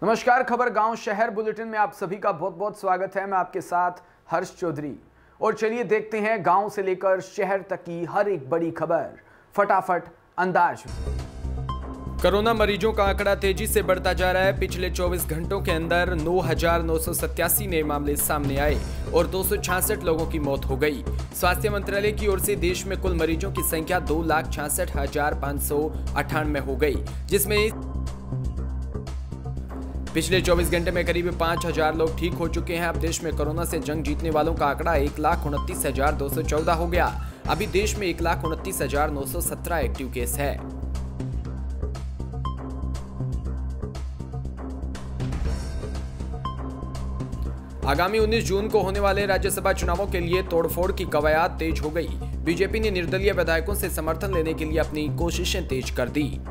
नमस्कार, खबर गांव शहर बुलेटिन में आप सभी का बहुत बहुत स्वागत है। मैं आपके साथ हर्ष चौधरी। और चलिए देखते हैं गांव से लेकर शहर तक की हर एक बड़ी खबर फटाफट अंदाज में। कोरोना मरीजों का आंकड़ा तेजी से बढ़ता जा रहा है। पिछले 24 घंटों के अंदर 9,987 नए मामले सामने आए और 266 लोगों की मौत हो गई। स्वास्थ्य मंत्रालय की ओर से देश में कुल मरीजों की संख्या 2,66,598 हो गई, जिसमें पिछले 24 घंटे में करीब 5,000 लोग ठीक हो चुके हैं। अब देश में कोरोना से जंग जीतने वालों का आंकड़ा 1,29,214 हो गया। अभी देश में 1,29,917 एक्टिव केस है। आगामी 19 जून को होने वाले राज्यसभा चुनावों के लिए तोड़फोड़ की कवायद तेज हो गई। बीजेपी ने निर्दलीय विधायकों से समर्थन लेने के लिए अपनी कोशिशें तेज कर दी।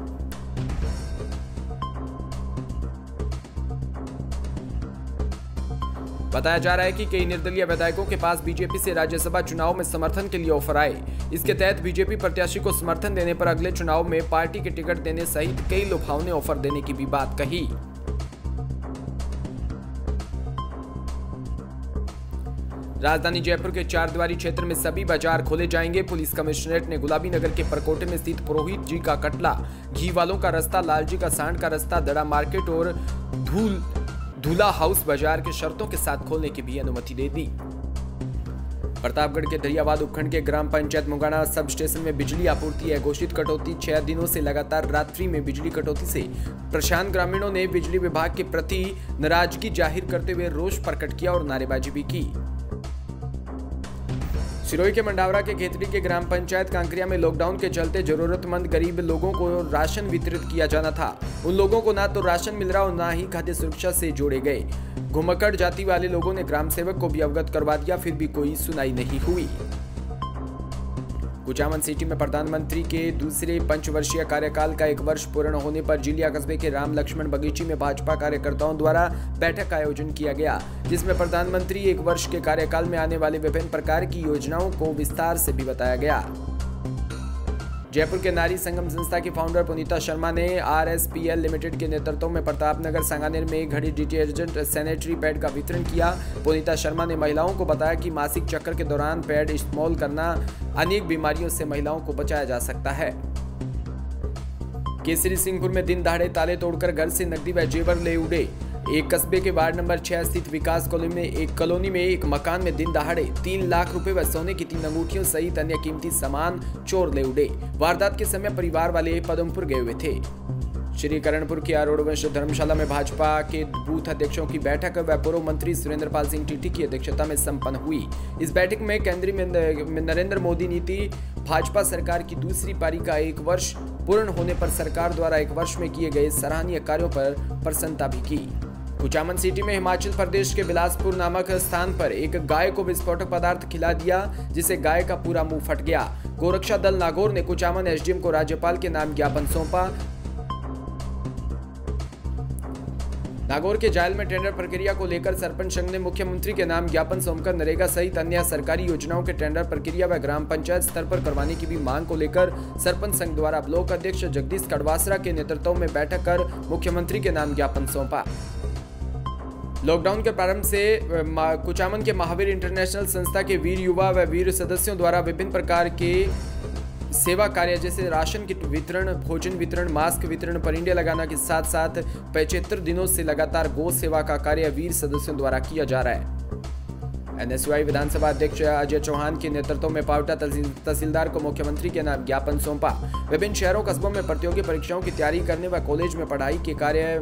बताया जा रहा है कि कई निर्दलीय विधायकों के पास बीजेपी से राज्यसभा चुनाव में समर्थन के लिए ऑफर आए। इसके तहत बीजेपी प्रत्याशी को समर्थन देने पर अगले चुनाव में पार्टी के टिकट देने सहित कई लुभावने ऑफर देने की भी बात कही। राजधानी जयपुर के चारदीवारी क्षेत्र में सभी बाजार खोले जाएंगे। पुलिस कमिश्नरेट ने गुलाबी नगर के परकोटे में स्थित पुरोहित जी का कटला, घी वालों का रास्ता, लालजी का सांड का रास्ता, दड़ा मार्केट और धूला हाउस बाजार के शर्तों के साथ खोलने की भी अनुमति दे दी। प्रतापगढ़ के दरियावाद उपखंड के ग्राम पंचायत मुंगाना सब स्टेशन में बिजली आपूर्ति अघोषित कटौती। 6 दिनों से लगातार रात्रि में बिजली कटौती से परेशान ग्रामीणों ने बिजली विभाग के प्रति नाराजगी जाहिर करते हुए रोष प्रकट किया और नारेबाजी भी की। सिरोही के मंडावरा के खेतड़ी के ग्राम पंचायत कांकरिया में लॉकडाउन के चलते जरूरतमंद गरीब लोगों को राशन वितरित किया जाना था। उन लोगों को ना तो राशन मिल रहा और ना ही खाद्य सुरक्षा से जोड़े गए। घुमक्कड़ जाति वाले लोगों ने ग्राम सेवक को भी अवगत करवा दिया, फिर भी कोई सुनाई नहीं हुई। कुचामन सिटी में प्रधानमंत्री के दूसरे पंचवर्षीय कार्यकाल का 1 वर्ष पूर्ण होने पर जिलिया कस्बे के राम लक्ष्मण बगीची में भाजपा कार्यकर्ताओं द्वारा बैठक का आयोजन किया गया, जिसमें प्रधानमंत्री 1 वर्ष के कार्यकाल में आने वाले विभिन्न प्रकार की योजनाओं को विस्तार से भी बताया गया। जयपुर के नारी संगम संस्था की फाउंडर पुनीता शर्मा ने RSPL लिमिटेड के नेतृत्व में प्रतापनगर सांगानेर में घड़ी डिटर्जेंट सैनिटरी पैड का वितरण किया। पुनीता शर्मा ने महिलाओं को बताया कि मासिक चक्र के दौरान पैड इस्तेमाल करना अनेक बीमारियों से महिलाओं को बचाया जा सकता है। केसरी सिंहपुर में दिन दहाड़े ताले तोड़कर घर से नकदी व जेवर ले उड़े। एक कस्बे के वार्ड नंबर 6 स्थित विकास कॉलोनी में एक मकान में दिन दहाड़े 3 लाख रुपए व सोने की 3 अंगूठियों सहित अन्य कीमती सामान चोर ले उड़े। वारदात के समय परिवार वाले पदमपुर गए हुए थे। श्री करणपुर की आरोड़वंश धर्मशाला में भाजपा के बूथ अध्यक्षों की बैठक व पूर्व मंत्री सुरेंद्र पाल सिंह टीटी की अध्यक्षता में संपन्न हुई। इस बैठक में केंद्रीय में नरेंद्र मोदी नीति भाजपा सरकार की दूसरी पारी का 1 वर्ष पूर्ण होने पर सरकार द्वारा 1 वर्ष में किए गए सराहनीय कार्यों पर प्रसन्नता भी की। कुचामन सिटी में हिमाचल प्रदेश के बिलासपुर नामक स्थान पर एक गाय को विस्फोटक पदार्थ खिला दिया, जिससे गाय का पूरा मुंह फट गया। गोरक्षा दल नागौर ने कुचामन SDM को राज्यपाल के नाम ज्ञापन सौंपा। नागौर के जायल में टेंडर प्रक्रिया को लेकर सरपंच संघ ने मुख्यमंत्री के नाम ज्ञापन सौंपकर नरेगा सहित अन्य सरकारी योजनाओं के टेंडर प्रक्रिया व ग्राम पंचायत स्तर पर करवाने की भी मांग को लेकर सरपंच संघ द्वारा ब्लॉक अध्यक्ष जगदीश कड़वासरा के नेतृत्व में बैठक कर मुख्यमंत्री के नाम ज्ञापन सौंपा। लॉकडाउन के प्रारंभ से कुचामन के महावीर इंटरनेशनल संस्था के वीर युवा व वीर सदस्यों द्वारा विभिन्न प्रकार के सेवा कार्य जैसे राशन किट वितरण, भोजन वितरण, मास्क वितरण, परिंदे लगाना के साथ साथ 75 दिनों से लगातार गौ सेवा का कार्य वीर सदस्यों द्वारा किया जा रहा है। NSUI विधानसभा अध्यक्ष अजय चौहान के नेतृत्व में पावटा तहसीलदार को मुख्यमंत्री के नाम ज्ञापन सौंपा। विभिन्न शहरों कस्बों में प्रतियोगी परीक्षाओं की तैयारी करने व कॉलेज में पढ़ाई के कार्य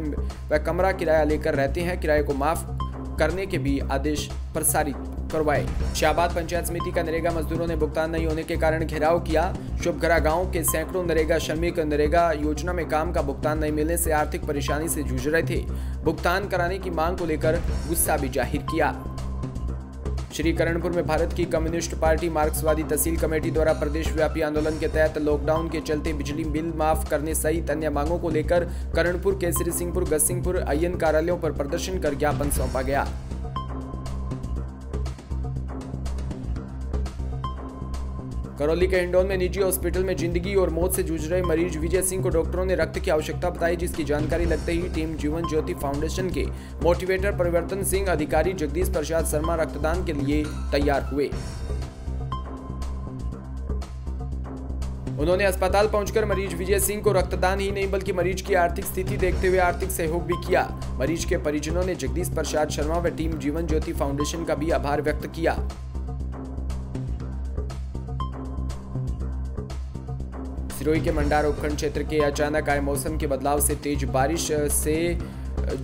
व कमरा किराया लेकर रहते हैं, किराए को माफ करने के भी आदेश प्रसारित करवाए। शाहबाद पंचायत समिति का नरेगा मजदूरों ने भुगतान नहीं होने के कारण घेराव किया। शुभघरा गांव के सैकड़ों नरेगा श्रमिक नरेगा योजना में काम का भुगतान नहीं मिलने से आर्थिक परेशानी से जूझ रहे थे। भुगतान कराने की मांग को लेकर गुस्सा भी जाहिर किया। श्री करणपुर में भारत की कम्युनिस्ट पार्टी मार्क्सवादी तहसील कमेटी द्वारा प्रदेश व्यापी आंदोलन के तहत लॉकडाउन के चलते बिजली बिल माफ करने सहित अन्य मांगों को लेकर करणपुर, केसरी सिंहपुर, गसिंगपुर, अय्यन कार्यालयों पर प्रदर्शन कर ज्ञापन सौंपा गया। करौली के हिंडौन में निजी हॉस्पिटल में जिंदगी और मौत से जूझ रहे मरीज विजय सिंह को डॉक्टरों ने रक्त की आवश्यकता बताई, जिसकी जानकारी लगते ही टीम जीवन ज्योति फाउंडेशन के मोटिवेटर परिवर्तन सिंह अधिकारी जगदीश प्रसाद शर्मा रक्तदान के लिए तैयार हुए। उन्होंने अस्पताल पहुंचकर मरीज विजय सिंह को रक्तदान ही नहीं बल्कि मरीज की आर्थिक स्थिति देखते हुए आर्थिक सहयोग भी किया। मरीज के परिजनों ने जगदीश प्रसाद शर्मा व टीम जीवन ज्योति फाउंडेशन का भी आभार व्यक्त किया। सिरोही के मंडार उपखंड क्षेत्र के अचानक आए मौसम के बदलाव से तेज बारिश से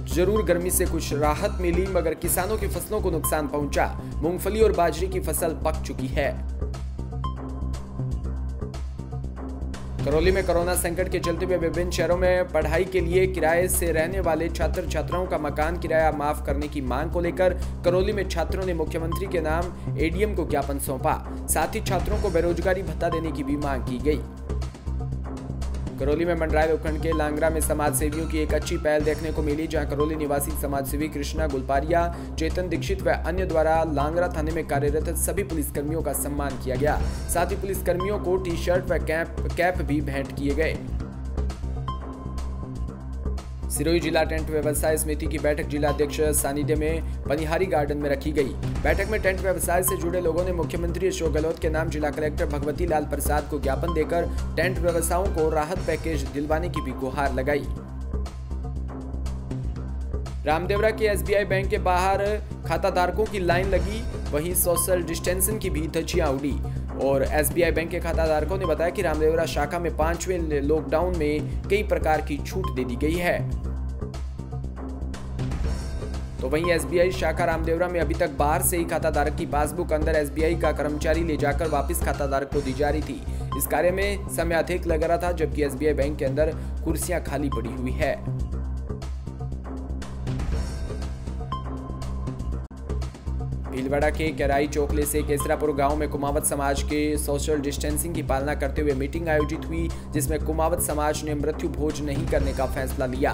जरूर गर्मी से कुछ राहत मिली, मगर किसानों की फसलों को नुकसान पहुंचा। मूंगफली और बाजरे की फसल पक चुकी है। करौली में कोरोना संकट के चलते हुए विभिन्न शहरों में पढ़ाई के लिए किराए से रहने वाले छात्र छात्राओं का मकान किराया माफ करने की मांग को लेकर करौली में छात्रों ने मुख्यमंत्री के नाम एडीएम को ज्ञापन सौंपा। साथ ही छात्रों को बेरोजगारी भत्ता देने की भी मांग की गई। करौली में मंडरायल उपखंड के लांगरा में समाज सेवियों की एक अच्छी पहल देखने को मिली, जहां करौली निवासी समाज सेवी कृष्णा गुलपारिया, चेतन दीक्षित व अन्य द्वारा लांगरा थाने में कार्यरत सभी पुलिसकर्मियों का सम्मान किया गया। साथ ही पुलिसकर्मियों को टी शर्ट व कैप भी भेंट किए गए। सिरोही जिला टेंट व्यवसाय समिति की बैठक जिला अध्यक्ष सानिध्य में पनिहारी गार्डन में रखी गई। बैठक में टेंट व्यवसाय से जुड़े लोगों ने मुख्यमंत्री अशोक गहलोत के नाम जिला कलेक्टर भगवती लाल प्रसाद को ज्ञापन देकर टेंट व्यवसायों को राहत पैकेज दिलवाने की भी गुहार लगाई। रामदेवरा के एसबीआई बैंक के बाहर खाताधारकों की लाइन लगी, वहीं सोशल डिस्टेंसिंग की भी धज्जियां उड़ी और एसबीआई बैंक के खाताधारकों ने बताया कि रामदेवरा शाखा में 5वें लॉकडाउन में कई प्रकार की छूट दे दी गई है। तो वहीं एसबीआई शाखा रामदेवरा में अभी तक बाहर से ही खाताधारक की पासबुक अंदर एसबीआई का कर्मचारी ले जाकर वापस खाताधारक को दी जा रही थी। इस कार्य में समय अधिक लग रहा था, जबकि एसबीआई बैंक के अंदर कुर्सियां खाली पड़ी हुई है। भीलवाड़ा के केराई चोकले से केसरापुर गांव में कुमावत समाज के सोशल डिस्टेंसिंग की पालना करते हुए मीटिंग आयोजित हुई, जिसमें कुमावत समाज ने मृत्यु भोज नहीं करने का फैसला लिया।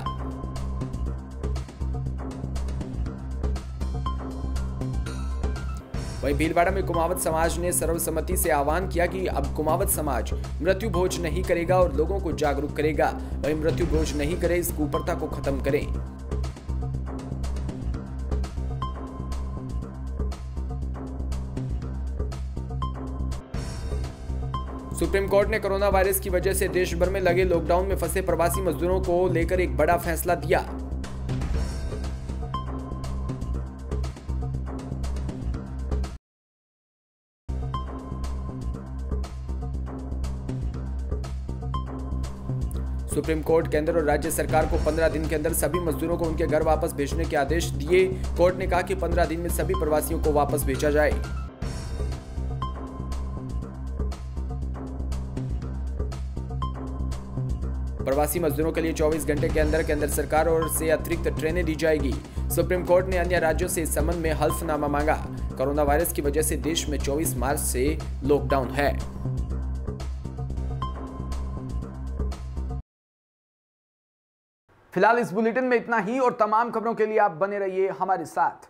वहीं भीलवाड़ा में कुमावत समाज ने सर्वसम्मति से आह्वान किया कि अब कुमावत समाज मृत्यु भोज नहीं करेगा और लोगों को जागरूक करेगा। वहीं मृत्यु भोज नहीं करे, इस कुप्रथा को खत्म करें। सुप्रीम कोर्ट ने कोरोना वायरस की वजह से देश भर में लगे लॉकडाउन में फंसे प्रवासी मजदूरों को लेकर एक बड़ा फैसला दिया। सुप्रीम कोर्ट केंद्र और राज्य सरकार को 15 दिन के अंदर सभी मजदूरों को उनके घर वापस भेजने के आदेश दिए। कोर्ट ने कहा कि 15 दिन में सभी प्रवासियों को वापस भेजा जाए। प्रवासी मजदूरों के लिए 24 घंटे के अंदर केंद्र सरकार और से अतिरिक्त ट्रेनें दी जाएगी। सुप्रीम कोर्ट ने अन्य राज्यों से इस संबंध में हल्फनामा मांगा। कोरोना वायरस की वजह से देश में 24 मार्च से लॉकडाउन है। फिलहाल इस बुलेटिन में इतना ही और तमाम खबरों के लिए आप बने रहिए हमारे साथ।